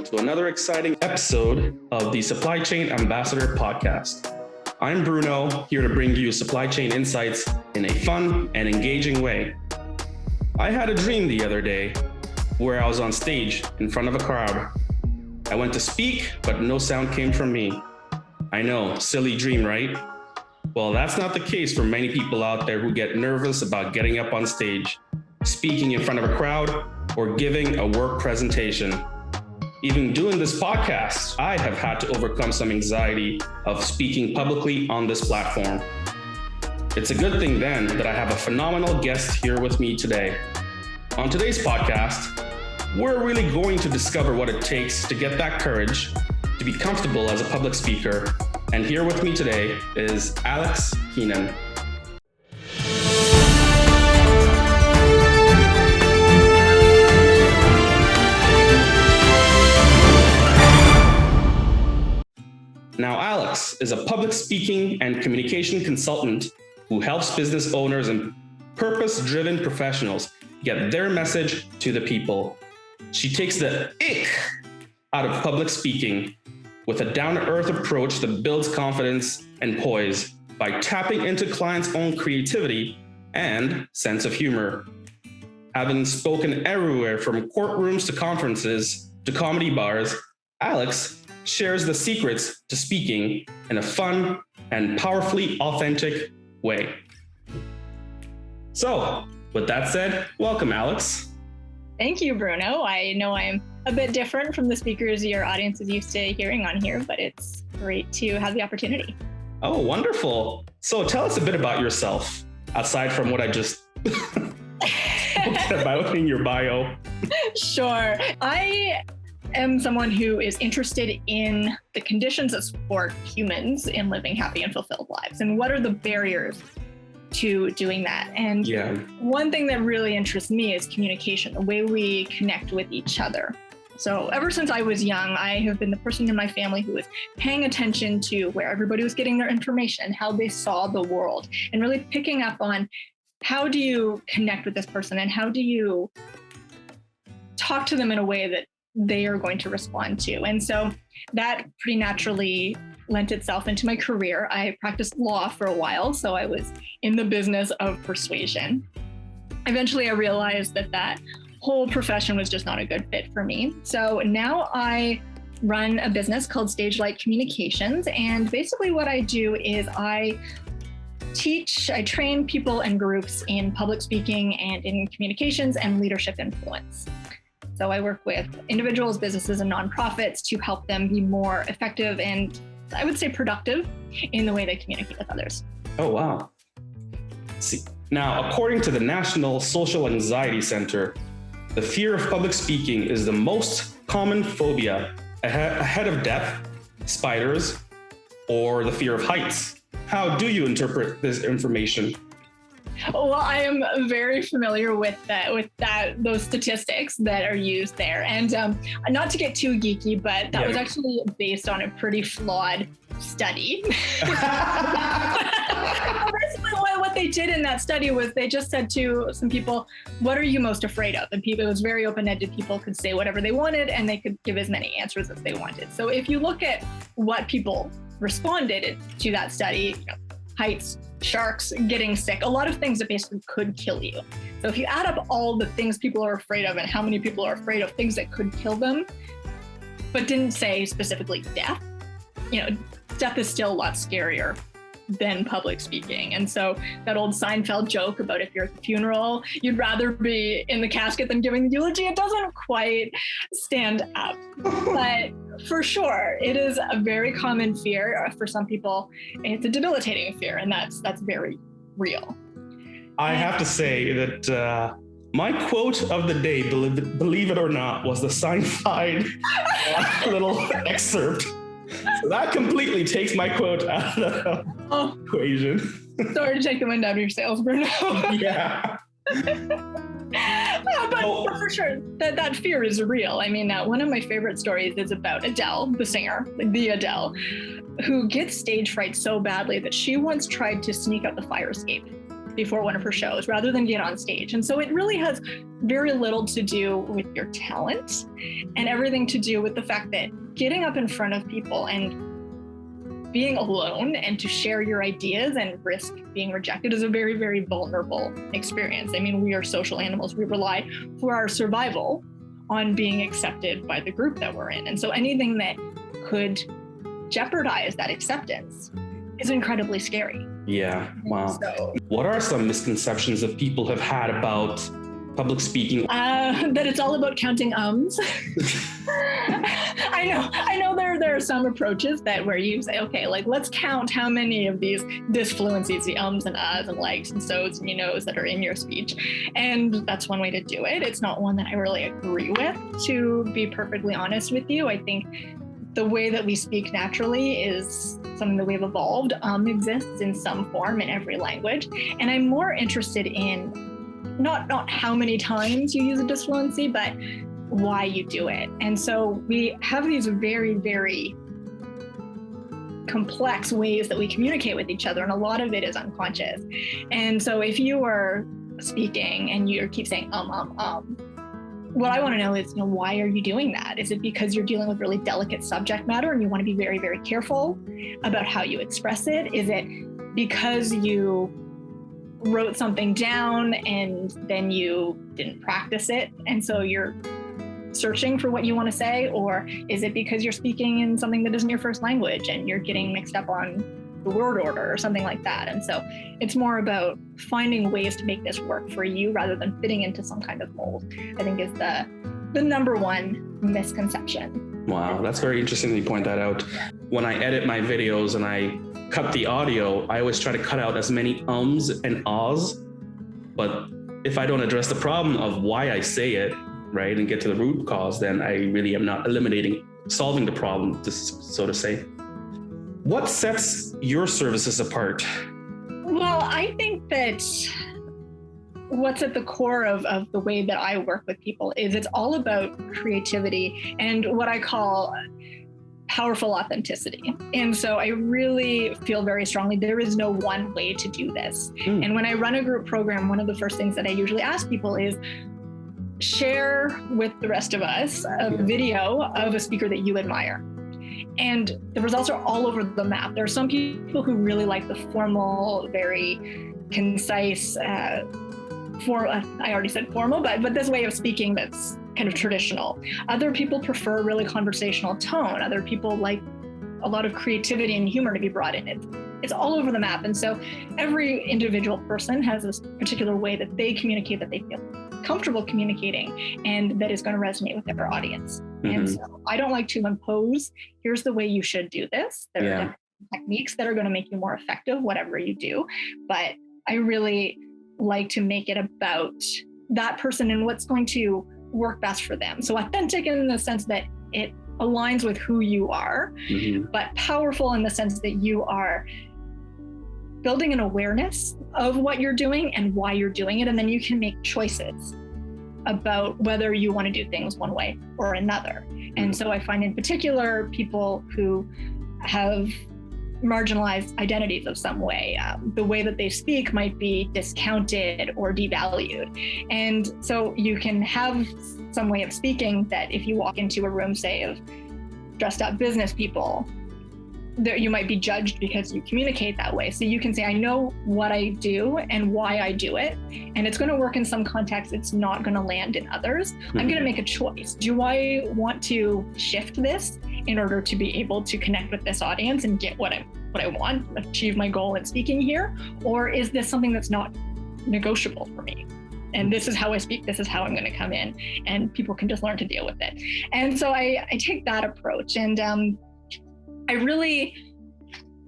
to another exciting episode of the Supply Chain Ambassador Podcast. I'm Bruno, here to bring you supply chain insights in a fun and engaging way. I had a dream the other day where I was on stage in front of a crowd. I went to speak, but no sound came from me. I know, silly dream, right? Well, that's not the case for many people out there who get nervous about getting up on stage, speaking in front of a crowd, or giving a work presentation. Even doing this podcast, I have had to overcome some anxiety of speaking publicly on this platform. It's a good thing then that I have a phenomenal guest here with me today. On today's podcast, we're really going to discover what it takes to get that courage, to be comfortable as a public speaker. And here with me today is Alex Keenan. Now, Alex is a public speaking and communication consultant who helps business owners and purpose-driven professionals get their message to the people. She takes the ick out of public speaking with a down-to-earth approach that builds confidence and poise by tapping into clients' own creativity and sense of humor. Having spoken everywhere from courtrooms to conferences to comedy bars, Alex shares the secrets to speaking in a fun and powerfully authentic way. So, with that said, welcome, Alex. Thank you, Bruno. I know I'm a bit different from the speakers your audience is used to hearing on here, but it's great to have the opportunity. Oh, wonderful. So tell us a bit about yourself, aside from what I just spoke about in your bio. Sure. I am someone who is interested in the conditions that support humans in living happy and fulfilled lives, and what are the barriers to doing that. And one thing that really interests me is communication, the way we connect with each other. So ever since I was young, I have been the person in my family who was paying attention to where everybody was getting their information, how they saw the world, and really picking up on how do you connect with this person and how do you talk to them in a way that they are going to respond to. And so that pretty naturally lent itself into my career. I practiced law for a while, so I was in the business of persuasion. Eventually, I realized that whole profession was just not a good fit for me. So now I run a business called Stage Light Communications. And basically what I do is I train people and groups in public speaking and in communications and leadership influence. So I work with individuals, businesses, and nonprofits to help them be more effective and, I would say, productive in the way they communicate with others. Oh, wow. See, now, according to the National Social Anxiety Center, the fear of public speaking is the most common phobia ahead of death, spiders, or the fear of heights. How do you interpret this information? Well, I am very familiar with those statistics that are used there. And not to get too geeky, but that was actually based on a pretty flawed study. Basically, what they did in that study was they just said to some people, what are you most afraid of? And people, it was very open-ended. People could say whatever they wanted and they could give as many answers as they wanted. So if you look at what people responded to that study, heights, sharks, getting sick, a lot of things that basically could kill you. So if you add up all the things people are afraid of and how many people are afraid of things that could kill them, but didn't say specifically death, death is still a lot scarier than public speaking. And so that old Seinfeld joke about if you're at the funeral, you'd rather be in the casket than giving the eulogy, it doesn't quite stand up. But for sure, it is a very common fear for some people. It's a debilitating fear, and that's very real. I have to say that my quote of the day, believe it or not, was the Seinfeld little excerpt. So that completely takes my quote out of the equation. Sorry to take the wind out of your sails, Bruno. Yeah. But for sure, that fear is real. I mean, one of my favorite stories is about Adele, the singer, the Adele, who gets stage fright so badly that she once tried to sneak out the fire escape before one of her shows rather than get on stage. And so it really has very little to do with your talent and everything to do with the fact that getting up in front of people and being alone and to share your ideas and risk being rejected is a very, very vulnerable experience. I mean, we are social animals. We rely for our survival on being accepted by the group that we're in. And so anything that could jeopardize that acceptance is incredibly scary. Yeah, wow. So, what are some misconceptions that people have had about public speaking? That it's all about counting ums. I know there are some approaches that where you say, okay, like let's count how many of these disfluencies, the ums and ahs and likes and so's and you knows that are in your speech. And that's one way to do it. It's not one that I really agree with, to be perfectly honest with you. I think the way that we speak naturally is something that we've evolved, exists in some form in every language. And I'm more interested in not how many times you use a disfluency, but why you do it. And so we have these very, very complex ways that we communicate with each other, and a lot of it is unconscious. And so if you are speaking and you keep saying what I want to know is, why are you doing that? Is it because you're dealing with really delicate subject matter and you want to be very, very careful about how you express it? Is it because you wrote something down and then you didn't practice it and so you're searching for what you want to say? Or is it because you're speaking in something that isn't your first language and you're getting mixed up on the word order or something like that? And so it's more about finding ways to make this work for you rather than fitting into some kind of mold, I think is the number one misconception. Wow, that's very interesting that you point that out. When I edit my videos and I cut the audio, I always try to cut out as many ums and ahs. But if I don't address the problem of why I say it, right, and get to the root cause, then I really am not solving the problem, so to say. What sets your services apart? Well, I think that what's at the core of the way that I work with people is it's all about creativity and what I call powerful authenticity. And so I really feel very strongly there is no one way to do this. And when I run a group program, one of the first things that I usually ask people is share with the rest of us a video of a speaker that you admire. And the results are all over the map. There are some people who really like the formal, very concise, I already said formal, but this way of speaking that's kind of traditional. Other people prefer a really conversational tone. Other people like a lot of creativity and humor to be brought in. It's all over the map. And so every individual person has this particular way that they communicate that they feel comfortable communicating and that is going to resonate with their audience. And so I don't like to impose, here's the way you should do this. There are different techniques that are going to make you more effective, whatever you do. But I really like to make it about that person and what's going to work best for them. So authentic in the sense that it aligns with who you are, but powerful in the sense that you are building an awareness of what you're doing and why you're doing it. And then you can make choices about whether you want to do things one way or another. And so I find in particular people who have marginalized identities of some way, the way that they speak might be discounted or devalued. And so you can have some way of speaking that if you walk into a room, say, of dressed up business people, that you might be judged because you communicate that way. So you can say, I know what I do and why I do it, and it's going to work in some contexts. It's not going to land in others. I'm going to make a choice. Do I want to shift this in order to be able to connect with this audience and get what I want, achieve my goal in speaking here? Or is this something that's not negotiable for me? And this is how I speak, this is how I'm going to come in, and people can just learn to deal with it. And so I take that approach, and I really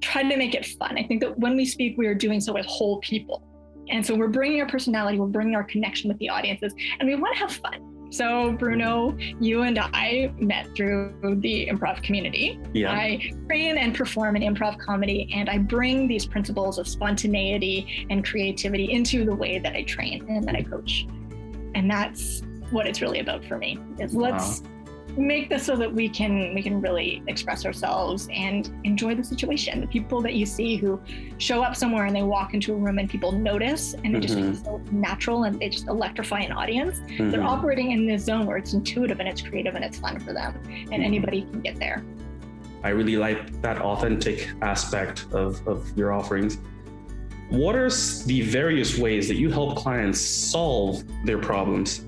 try to make it fun. I think that when we speak, we are doing so as whole people. And so we're bringing our personality, we're bringing our connection with the audiences, and we want to have fun. So Bruno, you and I met through the improv community. Yeah. I train and perform in improv comedy, and I bring these principles of spontaneity and creativity into the way that I train and that I coach. And that's what it's really about for me, is let's make this so that we can really express ourselves and enjoy the situation. The people that you see who show up somewhere and they walk into a room and people notice and they just feel so natural and they just electrify an audience. They're operating in this zone where it's intuitive and it's creative and it's fun for them, and anybody can get there. I really like that authentic aspect of your offerings. What are the various ways that you help clients solve their problems?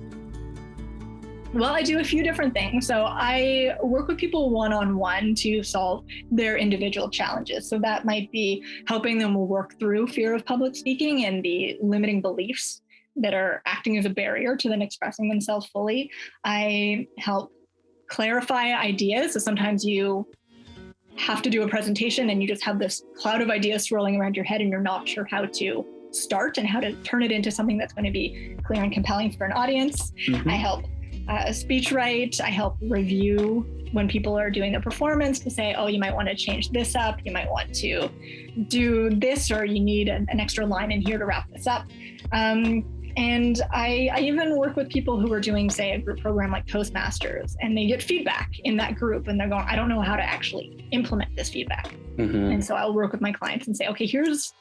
Well, I do a few different things. So I work with people one-on-one to solve their individual challenges. So that might be helping them work through fear of public speaking and the limiting beliefs that are acting as a barrier to them expressing themselves fully. I help clarify ideas. So sometimes you have to do a presentation and you just have this cloud of ideas swirling around your head and you're not sure how to start and how to turn it into something that's going to be clear and compelling for an audience. I help speech write. I help review when people are doing the performance to say, oh, you might want to change this up. You might want to do this, or you need an extra line in here to wrap this up. And I even work with people who are doing, say, a group program like Toastmasters, and they get feedback in that group and they're going, I don't know how to actually implement this feedback. And so I'll work with my clients and say, okay, here's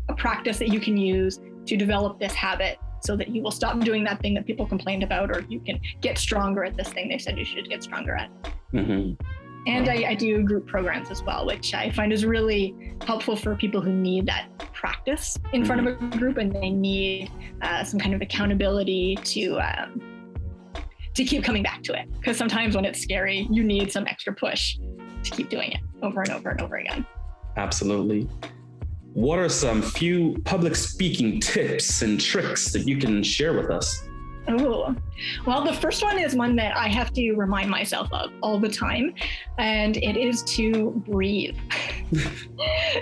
a practice that you can use to develop this habit so that you will stop doing that thing that people complained about, or you can get stronger at this thing they said you should get stronger at. And I do group programs as well, which I find is really helpful for people who need that practice in front of a group and they need some kind of accountability to keep coming back to it. Because sometimes when it's scary, you need some extra push to keep doing it over and over and over again. Absolutely. What are some few public speaking tips and tricks that you can share with us? Oh, well, the first one is one that I have to remind myself of all the time, and it is to breathe.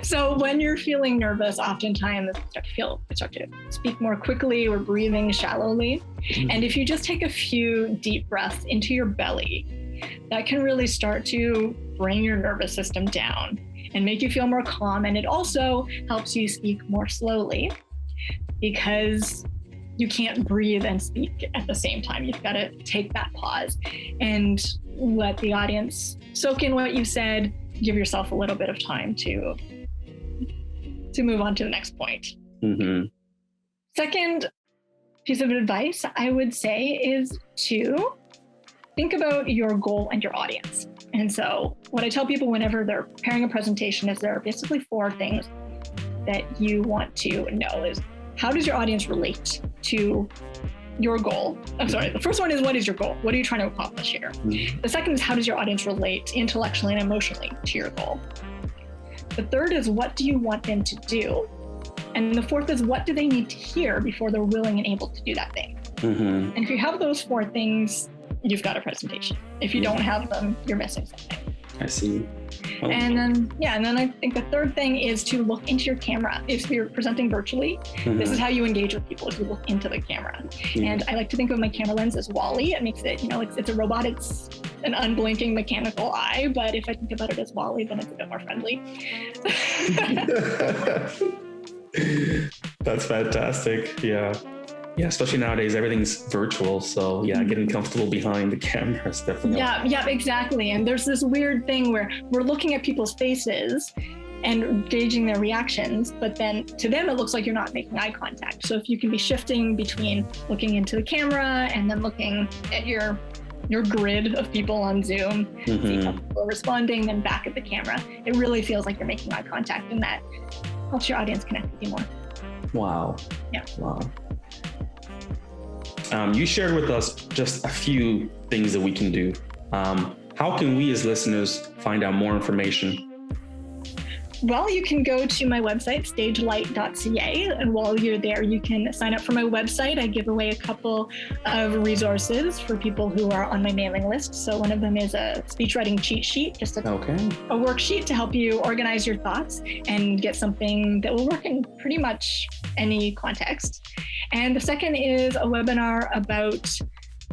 So when you're feeling nervous, oftentimes you start to speak more quickly or breathing shallowly. And if you just take a few deep breaths into your belly, that can really start to bring your nervous system down and make you feel more calm. And it also helps you speak more slowly because you can't breathe and speak at the same time. You've got to take that pause and let the audience soak in what you said. Give yourself a little bit of time to move on to the next point. Second piece of advice I would say is to think about your goal and your audience. And so what I tell people whenever they're preparing a presentation is there are basically 4 things that you want to know is, how does your audience relate to your goal? I'm sorry, the first one is, what is your goal? What are you trying to accomplish here? The second is, how does your audience relate intellectually and emotionally to your goal? The third is, what do you want them to do? And the fourth is, what do they need to hear before they're willing and able to do that thing? And if you have those 4 things, you've got a presentation. If you don't have them, you're missing something. I see. Oh. And then I think the third thing is to look into your camera. If you're presenting virtually, this is how you engage with people, is you look into the camera. And I like to think of my camera lens as WALL-E. It makes it, it's a robot. It's an unblinking mechanical eye. But if I think about it as WALL-E, then it's a bit more friendly. That's fantastic. Yeah, especially nowadays, everything's virtual. So getting comfortable behind the camera is definitely. Yeah, exactly. And there's this weird thing where we're looking at people's faces and gauging their reactions, but then to them, it looks like you're not making eye contact. So if you can be shifting between looking into the camera and then looking at your grid of people on Zoom, see how people are responding, then back at the camera, it really feels like you're making eye contact, and that helps your audience connect with you more. Wow. Yeah. Wow. You shared with us just a few things that we can do. How can we as listeners find out more information? Well, you can go to my website, stagelight.ca, and while you're there, you can sign up for my website. I give away a couple of resources for people who are on my mailing list. So one of them is a speech writing cheat sheet, just a worksheet to help you organize your thoughts and get something that will work in pretty much any context. And the second is a webinar about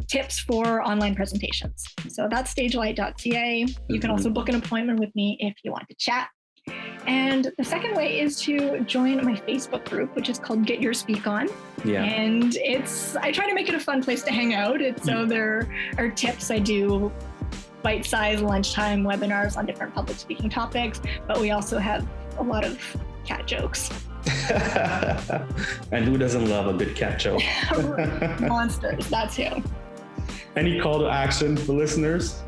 tips for online presentations. So that's stagelight.ca. You can also book an appointment with me if you want to chat. And the second way is to join my Facebook group, which is called Get Your Speak On. Yeah. And I try to make it a fun place to hang out. So there are tips. I do bite-sized lunchtime webinars on different public speaking topics, but we also have a lot of cat jokes. And who doesn't love a good cat joke? Monsters, that too. Any call to action for listeners?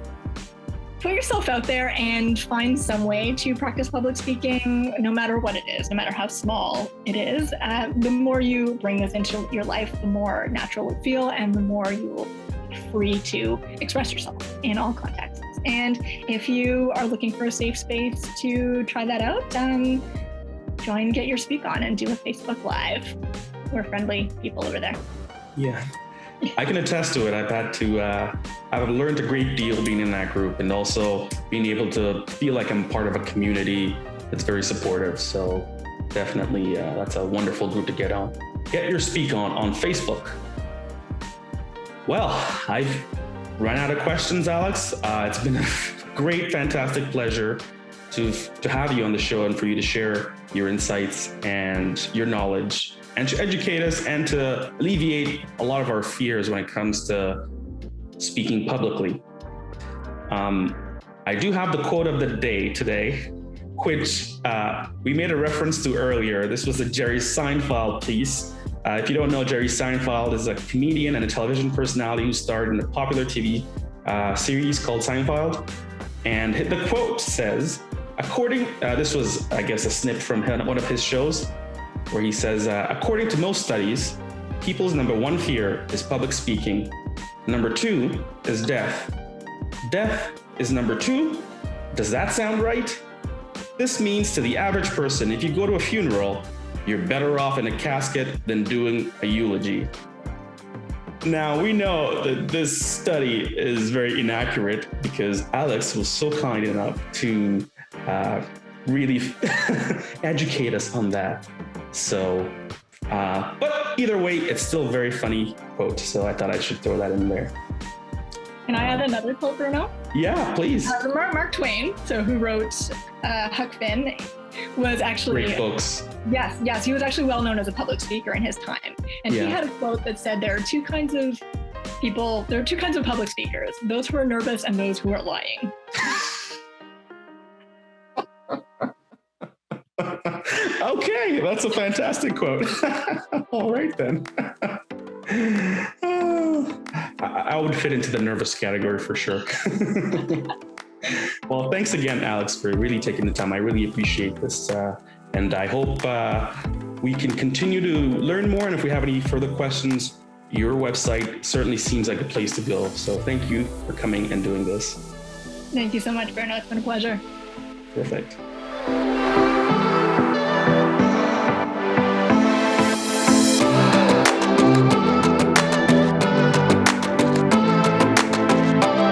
Put yourself out there and find some way to practice public speaking, no matter what it is, no matter how small it is. The more you bring this into your life, the more natural it will feel, and the more you will be free to express yourself in all contexts. And if you are looking for a safe space to try that out, join Get Your Speak On and do a Facebook Live. We're friendly people over there. Yeah. I can attest to it. I've learned a great deal being in that group, and also being able to feel like I'm part of a community that's very supportive. So definitely, that's a wonderful group to get on. Get Your Speak on Facebook. Well, I've run out of questions, Alex. It's been a great, fantastic pleasure to have you on the show and for you to share your insights and your knowledge, and to educate us and to alleviate a lot of our fears when it comes to speaking publicly. I do have the quote of the day today, which we made a reference to earlier. This was a Jerry Seinfeld piece. If you don't know, Jerry Seinfeld is a comedian and a television personality who starred in a popular TV series called Seinfeld. And the quote says, this was, I guess, a snip from one of his shows, where he says, according to most studies, people's number one fear is public speaking. Number two is death. Death is number two. Does that sound right? This means to the average person, if you go to a funeral, you're better off in a casket than doing a eulogy. Now, we know that this study is very inaccurate because Alex was so kind enough to really educate us on that. So, but either way, it's still a very funny quote. So I thought I should throw that in there. Can I add another quote, Bruno? Yeah, please. Mark Twain, who wrote Huck Finn, was actually— Great books. Yes, he was actually well known as a public speaker in his time. And he had a quote that said there are two kinds of people, there are two kinds of public speakers, those who are nervous and those who are lying. Okay, that's a fantastic quote. All right, then. I would fit into the nervous category for sure. Well, thanks again, Alex, for really taking the time. I really appreciate this. And I hope we can continue to learn more. And if we have any further questions, your website certainly seems like a place to go. So thank you for coming and doing this. Thank you so much, Bruno. It's been a pleasure. Perfect.